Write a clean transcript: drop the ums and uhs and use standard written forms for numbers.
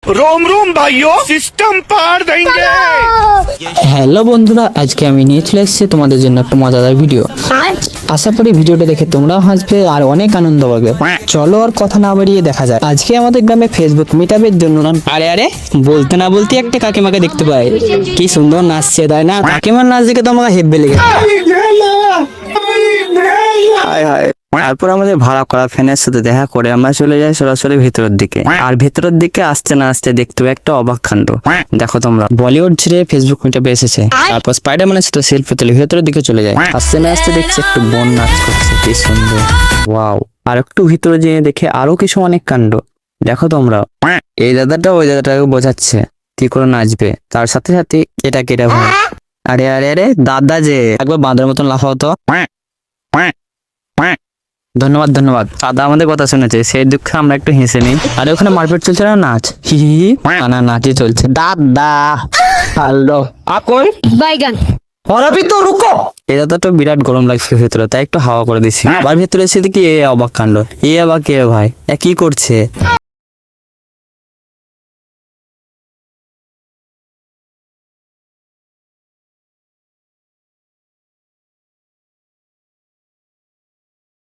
रोम रोम भाइयों सिस्टम पार देंगे। হ্যালো বন্ধুরা, আজকে আমি নিয়ে চলে এসেছি তোমাদের জন্য একটা মজাদার ভিডিও। আশা করি ভিডিওটা দেখে তোমরাও হাসবে আর অনেক আনন্দ পাবে। চলো আর কথা না বাড়িয়ে দেখা যায়। আজকে আমাদের গ্রামে ফেসবুক মিটআপের জন্য আরে আরে বলতে না বলতে একটা কাকিমাকে দেখতে পাই, কি সুন্দর নাচছে তাই না? কাকিমার নাচ দেখে তো আমাকে হেব্বে লেগে হায় হায়। তারপর আমাদের ভাড়া করা ফ্যানের সাথে দেখা করে আমরা চলে যাই সরাসরি ভেতরের দিকে। আর ভেতরের দিকে আসতে না আসতে দেখতে পাই একটা অবাক কাণ্ড। দেখো তোমরা, বলিউড ছেড়ে ফেসবুক মিটআপে এসেছে। তারপর স্পাইডারম্যানের সাথে সেলফি তুলে ভেতরের দিকে চলে যায়। আসতে না আসতে দেখছি একটু বোন নাচ করছে, কি সুন্দর, ওয়াও। আর একটু ভিতরে যেয়ে দেখে আরো কিছু অনেক কাণ্ড। দেখো তোমরা, এই দাদাটা ওই দাদাটাকে বোঝাচ্ছে কি করে নাচবে, তার সাথে সাথে এটা কেটে ভাই। আরে আরে আরে দাদা যে একবার বাঁদরের মতন লাফাও তো। ধন্যবাদ ধন্যবাদ, দাদা আমাদের কথা শুনেছে, সেই দুঃখে আমরা একটু হেসে নিই। আরে ওখানে মারপিট চলছে না নাচ? হি হি হি। না নাচই চলছে। দাদা হ্যালো আকল বাইগান और अभी तो रुको। এই দাদাটা বিরাট গরম লাগছে ভেতরে, তাই একটু হাওয়া করে দিছি। আবার ভেতরে এসে দেখি এ অবাক কাণ্ড। এ আবার কে ভাই, এ কি করছে?